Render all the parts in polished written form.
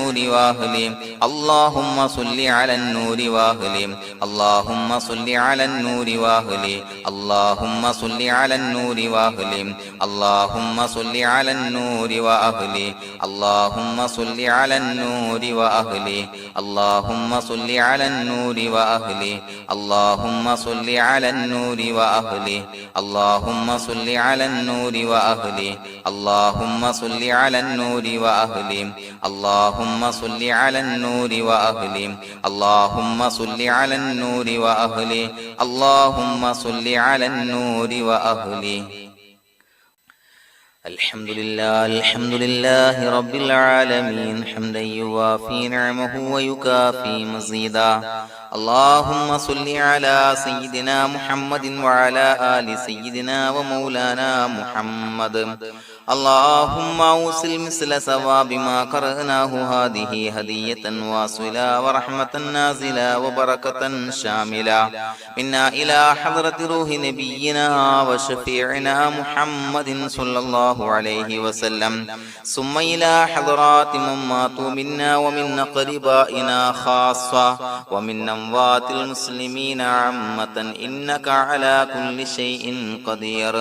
النور وأهله اللهم صل على النور وأهله اللهم صل على النور وأهله اللهم صل على النور وأهله اللهم صل على النور وأهله اللهم صل على النور وأهله اللهم صل على النور وأهله اللهم صل على النور وأهله اللهم صل على النور وأهله اللهم صل على النور وأهله اللهم صل على النور وأهله اللهم صل على النور وأهله اللهم صل على النور وأهله الحمد لله رب العالمين حمدا يوافي نعمه ويكافي مزيدا اللهم صل على سيدنا محمد وعلى آل سيدنا ومولانا محمد اللهم أوصل مثل ثواب ما قرأناه هذه هدية واصلة ورحمة نازلة وبركة شاملة منا إلى حضرة روح نبينا وشفيعنا محمد صلى الله عليه وسلم ثم إلى حضرات من ماتوا منا ومن أقربائنا خاصة ومن أموات المسلمين عامة إنك على كل شيء قدير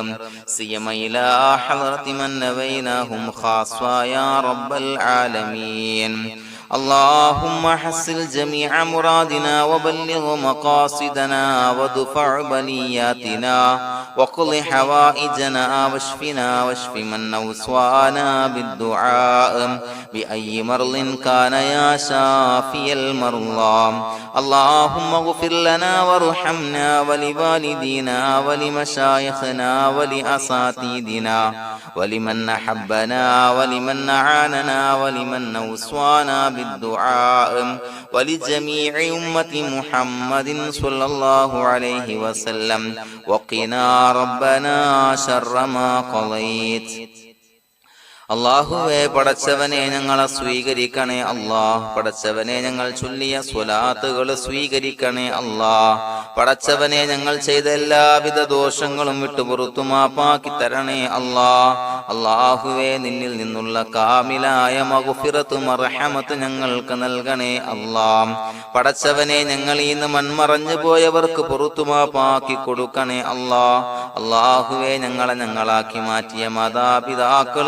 سيما إلى حضرة من نبيناهم خاصة يا رب العالمين اللهم حصل جميع مرادنا وبلغ مقاصدنا ودفع بلياتنا وقض حوائجنا واشفنا واشف من أوصانا بالدعاء بأي مرض كان يا شافي المرضى اللهم اغفر لنا وارحمنا ولوالدينا ولمشايخنا ولأساتذتنا ولمن أحبنا ولمن أعاننا ولمن أوصانا بالدعاء ولجميع أمة محمد صلى الله عليه وسلم وقنا ربنا شر ما قضيت അല്ലാഹുവേ പടച്ചവനെ ഞങ്ങളെ സ്വീകരിക്കണേ അല്ലാഹ് പടച്ചവനെ ഞങ്ങൾ ചൊല്ലിയ സ്വലാത്തുകൾ സ്വീകരിക്കണേ അല്ലാഹ് പടച്ചവനെ ഞങ്ങൾ ചെയ്ത എല്ലാവിധ ദോഷങ്ങളും വിട്ടുപുറത്തു മാപ്പാക്കി തരണേ അല്ലാഹ് അല്ലാഹുവേ നിന്നിൽ നിന്നുള്ള കാമിലായ മഗ്ഫിറത്തും റഹ്മത്ത് ഞങ്ങൾക്ക് നൽകണേ അല്ലാഹ് പടച്ചവനെ ഞങ്ങൾ ഇന്ന് മൺമറഞ്ഞു പോയവർക്ക് പുറത്തു മാപ്പാക്കി കൊടുക്കണേ അല്ലാഹ് അല്ലാഹുവേ ഞങ്ങളാക്കി മാറ്റിയ മാതാപിതാക്കൾ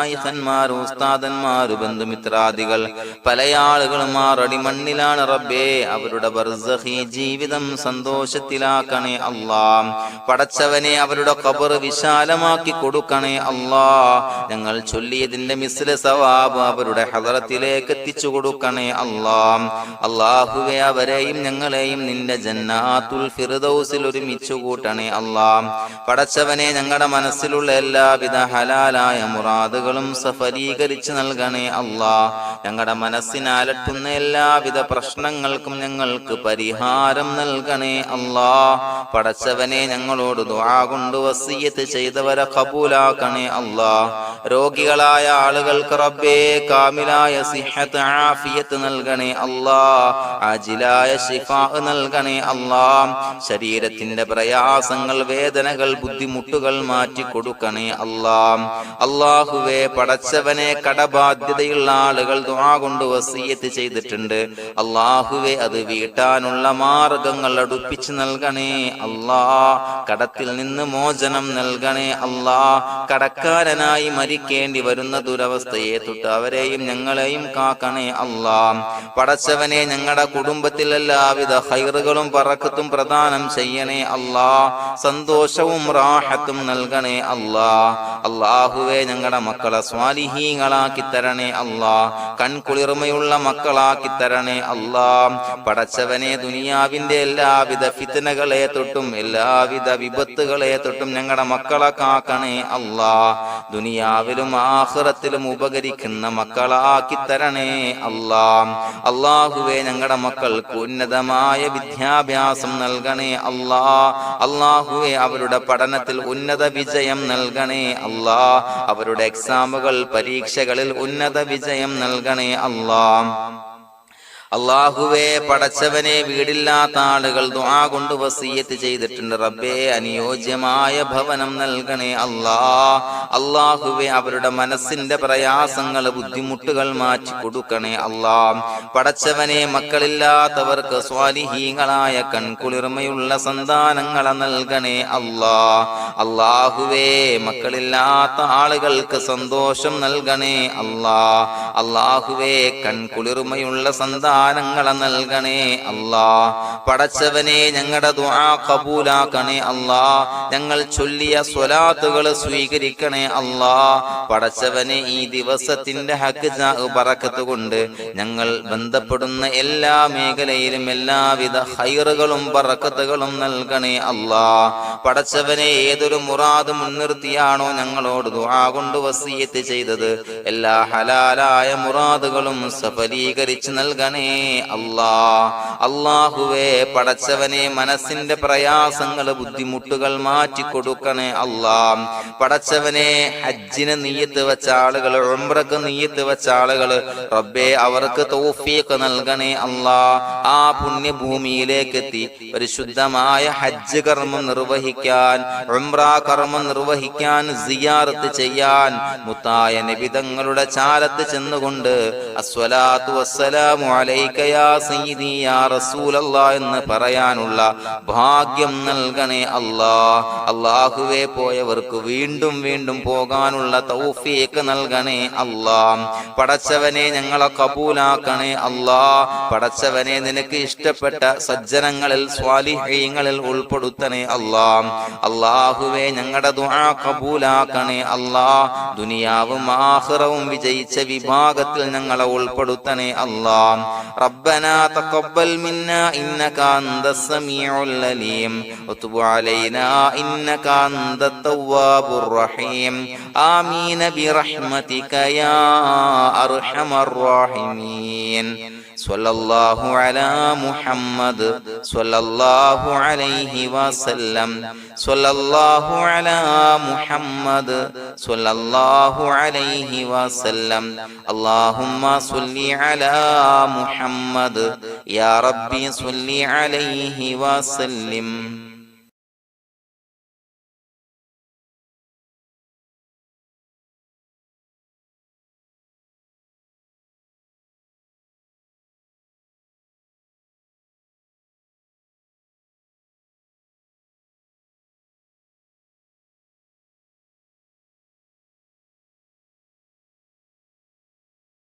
ഖന്മാർ ഉസ്താദന്മാർ ബന്ധുമിത്രാദികൾ പല ആളുകളും ആറടി മണ്ണിലാണ് റബ്ബേ അവരുടെ ബർസഖി ജീവിതം സന്തോഷത്തിലാക്കണേ അല്ലാഹ് പടച്ചവനെ അവരുടെ ഖബർ വിശാലമാക്കി കൊടുക്കണേ അല്ലാഹ് ഞങ്ങൾ ചൊല്ലിയതിന്റെ മിസ്ല സവാബ് അവരുടെ ഹദറത്തിലേക്ക് എത്തിച്ചു കൊടുക്കണേ അല്ലാഹ് അല്ലാഹുവേ അവരെയും ഞങ്ങളെയും നിന്റെ ജന്നാത്തുൽ ഫിർദൗസിൽ ഒരുമിച്ചു കൂട്ടണേ അല്ലാഹ് പടച്ചവനെ ഞങ്ങളുടെ മനസ്സിലുള്ള എല്ലാവിധ ഹലാലായ മുറാദുകളും സഫലീകരിച്ച് നൽകണേ അല്ലാഹ് ഞങ്ങളുടെ മനസ്സിനെ അലട്ടുന്ന എല്ലാവിധ പ്രശ്നങ്ങൾക്കും ഞങ്ങൾക്ക് പരിഹാരം നൽകണേ അല്ലാഹ് പടച്ചവനെ ഞങ്ങളോട് ദുആ കൊണ്ട് വസിയ്യത്ത് ചെയ്തവരെ ഖബൂലാക്കണേ അല്ലാഹ് രോഗികളായ ആളുകൾക്ക് റബ്ബേ കാമിലായ സിഹത്ത് ആഫിയത്ത് നൽകണേ അല്ലാഹ് ആജിലായ ശിഫാ നൽകണേ അല്ലാഹ് ശരീരത്തിന്റെ പ്രയാസങ്ങൾ വേദനകൾ ബുദ്ധിമുട്ടുകൾ മാറ്റി കൊടുക്കണേ അല്ലാഹ് അല്ലാഹുവേ പടച്ചവനെ കടബാധ്യതയുള്ള ആളുകൾ ദുആ കൊണ്ട് വസിയ്യത്ത് ചെയ്തിട്ടുണ്ട് അല്ലാഹുവേ അത് വീട്ടാനുള്ള മാർഗങ്ങൾ അടുപ്പിച്ച് നൽകണേ അല്ലാഹ് കടത്തിൽ നിന്ന് മോചനം നൽകണേ അല്ലാഹ് കടക്കാരനായി മരിക്കേണ്ടി വരുന്ന ദുരവസ്ഥയെ തൊട്ട് അവരെയും ഞങ്ങളെയും കാക്കണേ അല്ലാഹ് പടച്ചവനെ ഞങ്ങളുടെ കുടുംബത്തിൽ എല്ലാവിധ ഖൈറുകളും ബറക്കത്തും പ്രദാനം ചെയ്യണേ അല്ലാഹ് സന്തോഷവും റാഹത്തും നൽകണേ അല്ലാഹ് അല്ലാഹുവേ ഞങ്ങളുടെ മക്കളെ സ്വാലിഹീങ്ങളാക്കി തരണേ അല്ലാഹ് കൺകുളിർമയുള്ള മക്കളാക്കി തരണേ അല്ലാഹ് പടച്ചവനെ ദുനിയാവിന്റെ എല്ലാവിധ ഫിത്നകളെ തൊട്ടും എല്ലാവിധ വിപത്തുകളെ തൊട്ടും ഞങ്ങളുടെ മക്കളെ കാക്കണേ അല്ലാഹ് ദുനിയാവിലും ആഖിറത്തിലും ഉപകരിക്കുന്ന മക്കളാക്കി തരണേ അല്ലാഹ് അല്ലാഹുവേ ഞങ്ങളുടെ മക്കൾക്ക് ഉന്നതമായ വിദ്യാഭ്യാസം നൽകണേ അല്ലാഹ് അല്ലാഹുവേ അവരുടെ പഠനത്തിൽ ഉന്നത വിജയം നൽകണേ അല്ലാഹ് അവരുടെ എക്സാമുകൾ പരീക്ഷകളിൽ ഉന്നത വിജയം നൽകണേ അല്ലാഹ് അല്ലാഹുവേ പടച്ചവനെ വീടില്ലാത്ത ആളുകൾ ദുആ കൊണ്ട് വസിയത്ത് ചെയ്തിട്ടുണ്ട്. റബ്ബേ അനുയോജ്യമായ ഭവനം നൽകണേ അല്ലാ. അല്ലാഹുവേ അവരുടെ മനസ്സിന്റെ പ്രയാസങ്ങൾ ബുദ്ധിമുട്ടുകൾ മാറ്റി കൊടുക്കണേ അല്ലാ. പടച്ചവനെ മക്കളില്ലാത്തവർക്ക് സ്വാലിഹീങ്ങളായ കൺകുളിർമയുള്ള സന്താനങ്ങളെ നൽകണേ അല്ലാ. അല്ലാഹുവേ മക്കളില്ലാത്ത ആളുകൾക്ക് സന്തോഷം നൽകണേ അല്ലാ. അല്ലാഹുവേ കൺകുളിർമയുള്ള സന്താനങ്ങളെ നൽകണേ അല്ലാ. പടച്ചവനെ ഞങ്ങളുടെ ദുആ ഖബൂലാക്കണേ അല്ലാ. ഞങ്ങൾ ചൊല്ലിയ സ്വലാത്തുകൾ സ്വീകരിക്കണേ അല്ലാ. പടച്ചവനെ ഈ ദിവസത്തിന്റെ ഹക്ക് ബറക്കത്ത് കൊണ്ട് ഞങ്ങൾ ബന്ധപ്പെടുന്ന എല്ലാ മേഖലയിലും എല്ലാവിധ ഖൈറുകളും ബറക്കത്തുകളും നൽകണേ അല്ലാ. പടച്ചവനെ ഏതൊരു മുറാദ് മുൻനിർത്തിയാണോ ഞങ്ങളോട് ദുആ കൊണ്ട് വസിയത്ത് ചെയ്തത് എല്ലാ ഹലാലായ മുറാദുകളും സഫലീകരിച്ച് നൽകണേ അല്ലാ. അല്ലാഹുവേ പടച്ചവനെ മനസ്സിന്റെ പ്രയാസങ്ങൾ ബുദ്ധിമുട്ടുകൾ മാറ്റി കൊടുക്കണേ അല്ലാ. പടച്ചവനെ ഹജ്ജിന് നിയ്യത്ത് വെച്ച ആളുകൾ, ഉംറക്ക് നിയ്യത്ത് വെച്ച ആളുകൾ റബ്ബേ അവർക്ക് തൗഫീഖ് നൽകണേ അല്ലാ. ആ പുണ്യഭൂമിയിലേക്ക് എത്തി പരിശുദ്ധമായ ഹജ്ജ് കർമ്മം നിർവഹിക്കാൻ, ഉംറ കർമ്മം നിർവഹിക്കാൻ, സിയാറത്ത് ചെയ്യാൻ മുത്തായ നബി തങ്ങളുടെ ചാരത്ത് ചെന്നുകൊണ്ട് അസ്സലാത്തു വസ്സലാമു അലൈക യാ സയ്യിദി യാ റസൂലല്ലാഹ് എന്ന് പറയാനുള്ള ഭാഗ്യം നൽകണേ അല്ലാ. അല്ലാഹുവേ പോയവർക്ക് വീണ്ടും വീണ്ടും പോകാനുള്ള തൗഫീഖ് നൽകണേ അല്ലാ. പടച്ചവനെ ഞങ്ങളെ കബൂലാക്കണേ അല്ലാ. പടച്ചവനെ നിനക്ക് ഇഷ്ടപ്പെട്ട സജ്ജനങ്ങളിൽ സ്വാലിഹീങ്ങളിൽ ഉൾപ്പെടുത്തണേ അല്ലാ. അല്ലാഹുവേ ഞങ്ങളുടെ ദുആ കബൂലാക്കണേ അല്ലാ. ദുനിയാവും ആഖിറവും വിജയിച്ച വിഭാഗത്തിൽ ഞങ്ങളെ ഉൾപ്പെടുത്തണേ അല്ലാ. റബ്ബനാ തഖബ്ബൽ മിന്നാ ഇന്നക അൻതസ് സമീഉൽ അലീം വതുബ് അലൈനാ ഇന്നക അൻതത് തവ്വാബുർ റഹീം. ആമീൻ ബിറഹ്മതിക യാ അർഹമർ റഹീമീൻ. സ്വല്ലല്ലാഹു അലാ മുഹമ്മദ് സ്വല്ലല്ലാഹു അലൈഹി വസല്ലം. സ്വല്ലല്ലാഹു അലാ മുഹമ്മദ് സ്വല്ലല്ലാഹു അലൈഹി വസല്ലം. അല്ലാഹുമ്മ സ്വല്ലി അലാ മുഹമ്മദ് യാ റബ്ബി സ്വല്ലി അലൈഹി വസല്ലം.